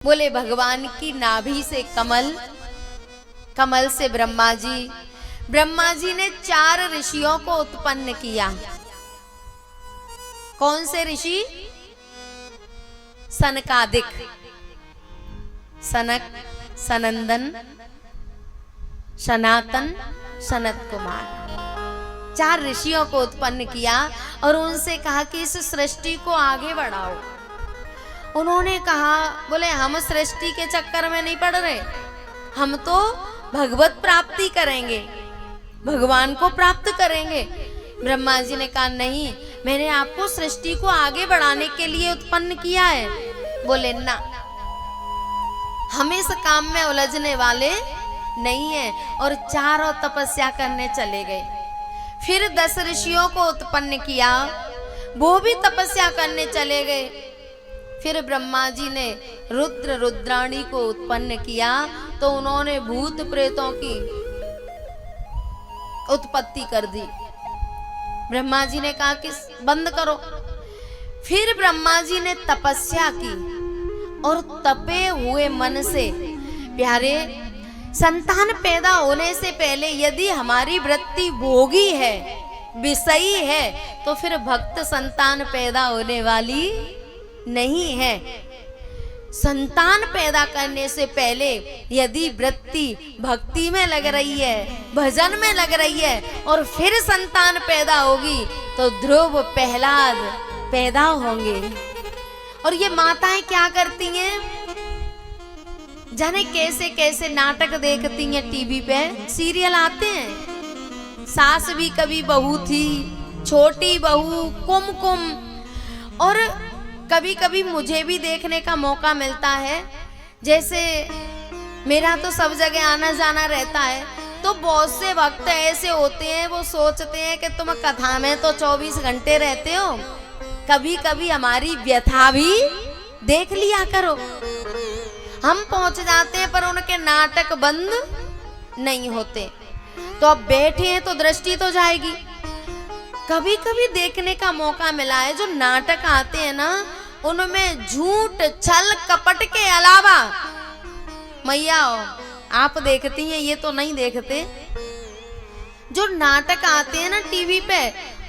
बोले भगवान की नाभि से कमल, कमल से ब्रह्मा जी ने 4 ऋषियों को उत्पन्न किया। कौन से ऋषि? सनकादिक, सनक, सनंदन, सनातन, सनत कुमार, 4 ऋषियों को उत्पन्न किया और उनसे कहा कि इस सृष्टि को आगे बढ़ाओ। उन्होंने कहा, बोले हम सृष्टि के चक्कर में नहीं पड़ रहे, हम तो भगवत प्राप्ति करेंगे, भगवान को प्राप्त करेंगे। ब्रह्मा जी ने कहा नहीं, मैंने आपको सृष्टि को आगे बढ़ाने के लिए उत्पन्न किया है। बोले ना, हम इस काम में उलझने वाले नहीं है, और 4 तपस्या करने चले गए। फिर 10 ऋषियों को उत्पन्न किया, वो भी तपस्या करने चले गए। फिर ब्रह्मा जी ने रुद्र रुद्राणी को उत्पन्न किया, तो उन्होंने भूत प्रेतों की उत्पत्ति कर दी। ब्रह्मा जी ने कहा कि बंद करो। फिर ब्रह्मा जी ने तपस्या की और तपे हुए मन से, प्यारे, संतान पैदा होने से पहले यदि हमारी वृत्ति भोगी है, विषयी है, तो फिर भक्त संतान पैदा होने वाली नहीं है। संतान पैदा करने से पहले यदि वृत्ति भक्ति में लग रही है, भजन में लग रही है, और फिर संतान पैदा होगी, तो ध्रुव प्रहलाद पैदा होंगे। और ये माताएं क्या करती हैं? जाने कैसे कैसे नाटक देखती हैं, टीवी पे सीरियल आते हैं। सास भी कभी बहू थी, छोटी बहू, कुमकुम, और कभी कभी मुझे भी देखने का मौका मिलता है। जैसे मेरा तो सब जगह आना जाना रहता है, तो बहुत से वक्त ऐसे होते हैं, वो सोचते हैं कि तुम कथा में तो 24 घंटे रहते हो, कभी कभी हमारी व्यथा भी देख लिया करो। हम पहुंच जाते हैं पर उनके नाटक बंद नहीं होते। तो अब बैठे हैं तो दृष्टि तो जाएगी। कभी कभी देखने का मौका मिला है, जो नाटक आते हैं ना, उनमें झूठ, छल, कपट के अलावा, मैया आप देखती हैं, ये तो नहीं देखते, जो नाटक आते हैं ना टीवी पे,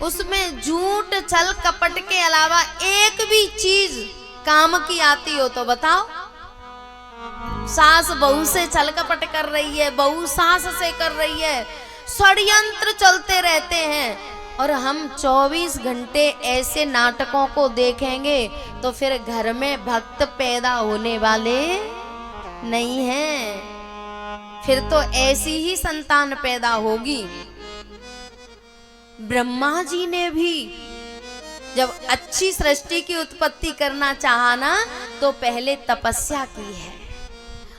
उसमें झूठ, छल, कपट के अलावा एक भी चीज काम की आती हो तो बताओ। सास बहू से छल कपट कर रही है, बहू सास से कर रही है, षड्यंत्र चलते रहते हैं, और हम 24 घंटे ऐसे नाटकों को देखेंगे तो फिर घर में भक्त पैदा होने वाले नहीं हैं, फिर तो ऐसी ही संतान पैदा होगी। ब्रह्मा जी ने भी जब अच्छी सृष्टि की उत्पत्ति करना चाहा ना, तो पहले तपस्या की है,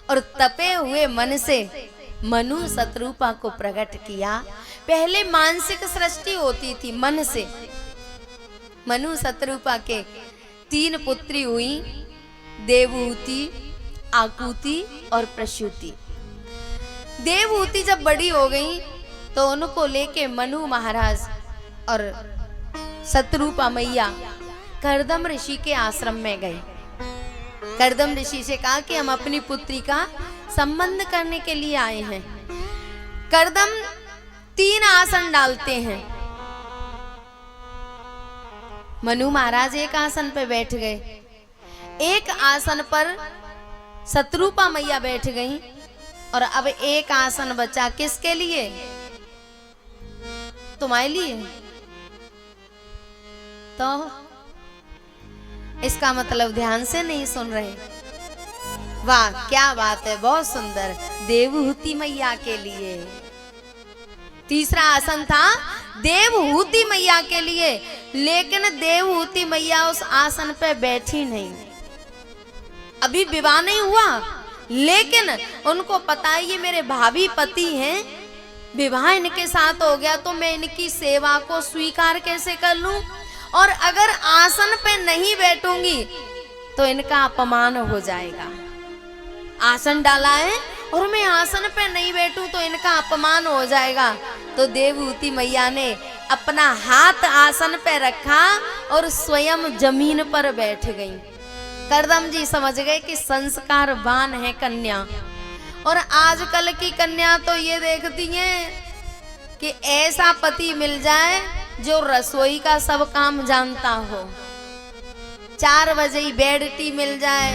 और तपे हुए मन से मनु शतरूपा को प्रकट किया। पहले मानसिक सृष्टि होती थी मन से। मनु शतरूपा के 3 पुत्री हुई, देवहूति, आकुति और प्रसूति। देवहूति जब बड़ी हो गई तो उनको लेके मनु महाराज और शतरूपा मैया कर्दम ऋषि के आश्रम में गए। कर्दम ऋषि से कहा कि हम अपनी पुत्री का संबंध करने के लिए आए हैं। कर्दम 3 आसन डालते हैं। मनु महाराज एक आसन पे बैठ गए, एक आसन पर शतरूपा मैया बैठ गई, और अब एक आसन बचा किसके लिए? तुम्हारे लिए। तो इसका मतलब ध्यान से नहीं सुन रहे। वाह क्या बात है, बहुत सुंदर। देवहूति मैया के लिए। तीसरा आसन था देवहूति मैया के लिए, लेकिन देवहूति मैया उस आसन पे बैठी नहीं। अभी विवाह नहीं हुआ, लेकिन उनको पता है ये मेरे भाभी पति हैं, विवाह इनके साथ हो गया तो मैं इनकी सेवा को स्वीकार कैसे कर लूं, और अगर आसन पे नहीं बैठूंगी तो इनका अपमान हो जाएगा। आसन डाला है और मैं आसन पे नहीं बैठूं तो इनका अपमान हो जाएगा। तो देवहूति मैया ने अपना हाथ आसन पे रखा और स्वयं जमीन पर बैठ गई। करदम जी समझ गए कि संस्कारवान है कन्या। और आजकल की कन्या तो ये देखती हैं कि ऐसा पति मिल जाए जो रसोई का सब काम जानता हो। 4 बजे ही बेड टी मिल जाए,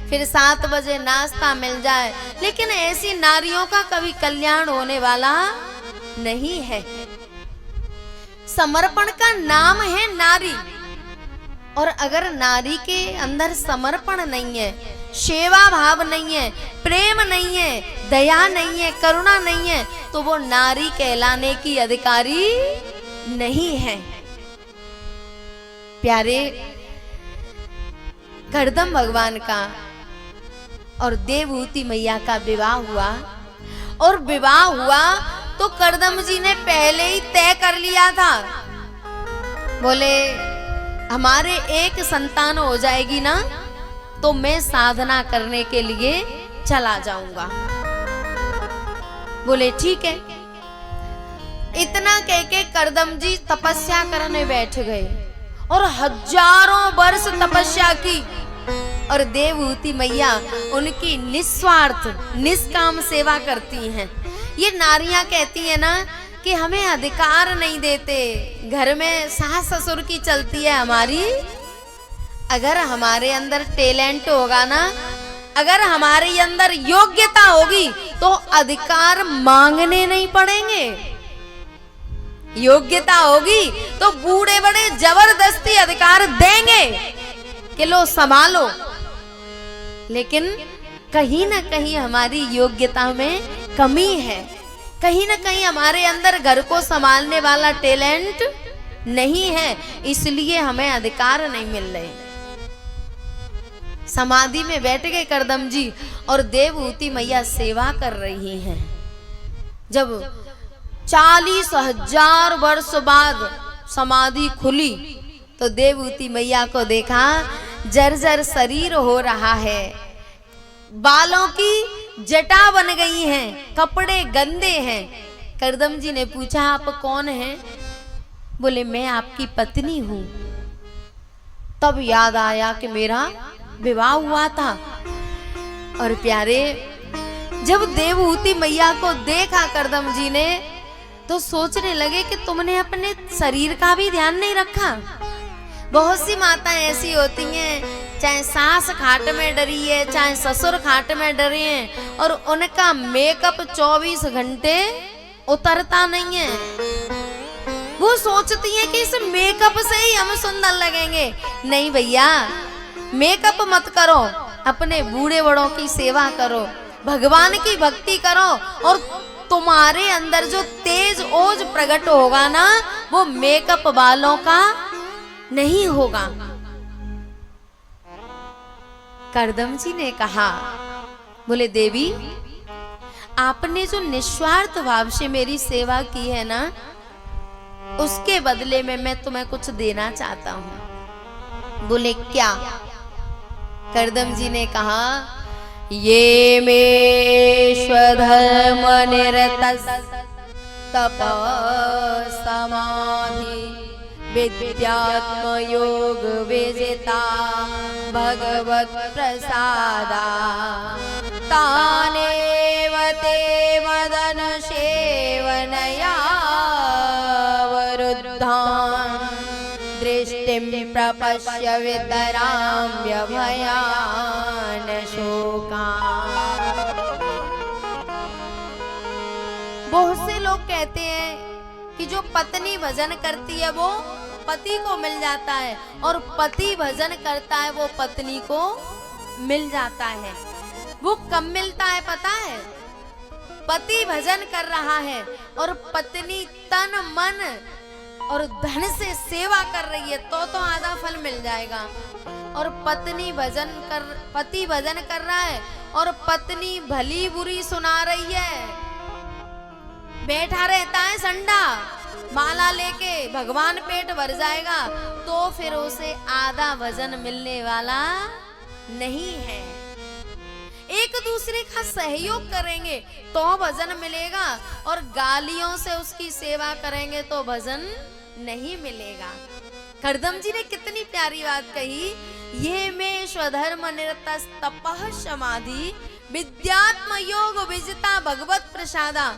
फिर 7 बजे नाश्ता मिल जाए, लेकिन ऐसी नारियों का कभी कल्याण होने वाला नहीं है। समर्पण का नाम है नारी, और अगर नारी के अंदर समर्पण नहीं है, सेवा भाव नहीं है, प्रेम नहीं है, दया नहीं है, करुणा नहीं है, तो वो नारी कहलाने की अधिकारी नहीं है। प्यारे, करदम भगवान का और देवहूति मैया का विवाह हुआ, और विवाह हुआ तो करदम जी ने पहले ही तय कर लिया था, बोले हमारे एक संतान हो जाएगी ना तो मैं साधना करने के लिए चला जाऊंगा। बोले ठीक है। इतना कह के करदम जी तपस्या करने बैठ गए और हजारों वर्ष तपस्या की, और देवहूति मैया उनकी निस्वार्थ निष्काम सेवा करती हैं। ये नारियां कहती है ना कि हमें अधिकार नहीं देते, घर में सास ससुर की चलती है हमारी। अगर हमारे अंदर टैलेंट होगा ना, अगर हमारे अंदर योग्यता होगी तो अधिकार मांगने नहीं पड़ेंगे। योग्यता होगी तो बूढ़े बड़े जबरदस्ती अधिकार देंगे कि लो संभालो। लेकिन कहीं ना कहीं हमारी योग्यता में कमी है, कहीं ना कहीं हमारे अंदर घर को संभालने वाला टैलेंट नहीं है, इसलिए हमें अधिकार नहीं मिल रहे। समाधि में बैठ गए करदम जी और देवहूति मैया सेवा कर रही हैं। जब 40,000 वर्ष बाद समाधि खुली तो देवहूति मैया को देखा जर्जर शरीर हो रहा है, बालों की जटा बन गई हैं, कपड़े गंदे हैं। करदम जी ने पूछा आप कौन हैं? बोले मैं आपकी पत्नी हूं। तब याद आया कि मेरा विवाह हुआ था। और प्यारे, जब देवहूति मैया को देखा करदम जी ने तो सोचने लगे कि तुमने अपने शरीर का भी ध्यान नहीं रखा। बहुत सी माताएं ऐसी होती हैं, चाहे सास खाट में डरी है, चाहे ससुर खाट में डरे हैं, और उनका मेकअप 24 घंटे उतरता नहीं है। वो सोचती हैं कि इस मेकअप से ही हम सुंदर लगेंगे। नहीं भैया, मेकअप मत करो, अपने बूढ़े बड़ों की सेवा करो, भगवान की भक्ति करो, और तुम्हारे अंदर जो तेज ओज प्रकट होगा ना, वो मेकअप वालों का नहीं होगा। करदम जी ने कहा, बोले देवी, आपने जो निस्वार्थ भाव से मेरी सेवा की है ना, उसके बदले में मैं तुम्हें कुछ देना चाहता हूं। बोले क्या? करदम जी ने कहा, ये में स्वधर्म निरतस् तप समाधि विद्यात्म योग विजिता भगवत प्रसादा तानेव ते मदन सेवनया वरुद्धान् दृष्टिं प्रपश्य वितरां व्यभयान् शोकान्। बहुत से लोग कहते हैं कि जो पत्नी भजन करती है वो पति को मिल जाता है, और पति भजन करता है वो पत्नी को मिल जाता है। वो कब मिलता है पता है? पति भजन कर रहा है और पत्नी तन मन और धन से सेवा कर रही है तो आधा फल मिल जाएगा। और पति भजन कर रहा है और पत्नी भली बुरी सुना रही है, बैठा रहता है संडा माला लेके, भगवान पेट भर जाएगा, तो फिर उसे आधा भजन मिलने वाला नहीं है। एक दूसरे का सहयोग करेंगे तो भजन मिलेगा, और गालियों से उसकी सेवा करेंगे तो भजन नहीं मिलेगा। करदम जी ने कितनी प्यारी बात कही, ये में स्वधर्म निरतस तपः समाधि विद्यात्म योग विजिता भगवत प्रसादा।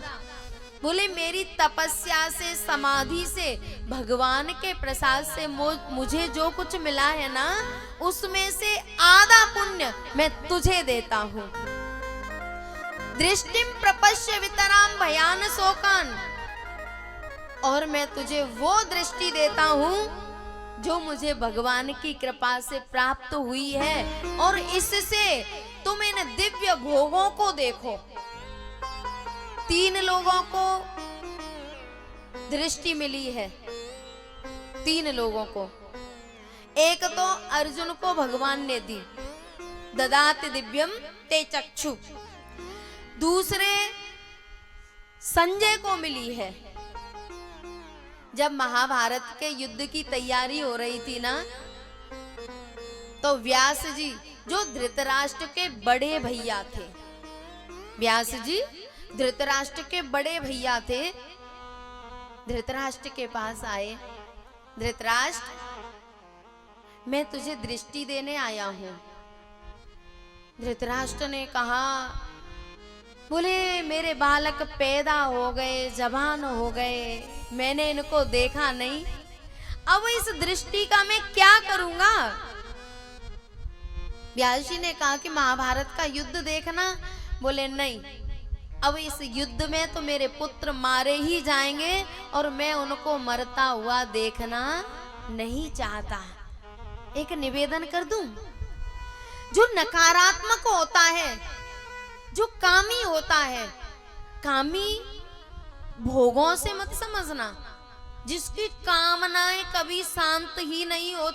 बोले मेरी तपस्या से, समाधि से, भगवान के प्रसाद से मुझे जो कुछ मिला है ना, उसमें से आधा पुण्य मैं तुझे देता हूँ। दृष्टिम प्रपश्य वितराम भयान शोकान, और मैं तुझे वो दृष्टि देता हूँ जो मुझे भगवान की कृपा से प्राप्त हुई है, और इससे तुम इन दिव्य भोगों को देखो। 3 लोगों को दृष्टि मिली है, 3 लोगों को। एक तो अर्जुन को भगवान ने दी, ददाति दिव्यम ते चक्षु। दूसरे संजय को मिली है। जब महाभारत के युद्ध की तैयारी हो रही थी ना, तो व्यास जी जो धृतराष्ट्र के बड़े भैया थे, व्यास जी धृतराष्ट्र के बड़े भैया थे, धृतराष्ट्र के पास आए। धृतराष्ट्र, मैं तुझे दृष्टि देने आया हूं। धृतराष्ट्र ने कहा, बोले मेरे बालक पैदा हो गए, जवान हो गए, मैंने इनको देखा नहीं, अब इस दृष्टि का मैं क्या करूंगा। व्यास जी ने कहा कि महाभारत का युद्ध देखना। बोले नहीं, अब इस युद्ध में तो मेरे पुत्र मारे ही जाएंगे और मैं उनको मरता हुआ देखना नहीं चाहता। एक निवेदन कर दूं, जो नकारात्मक होता है, जो कामी होता है, कामी भोगों से मत समझना। जिसकी कामनाएं कभी शांत ही नहीं होती,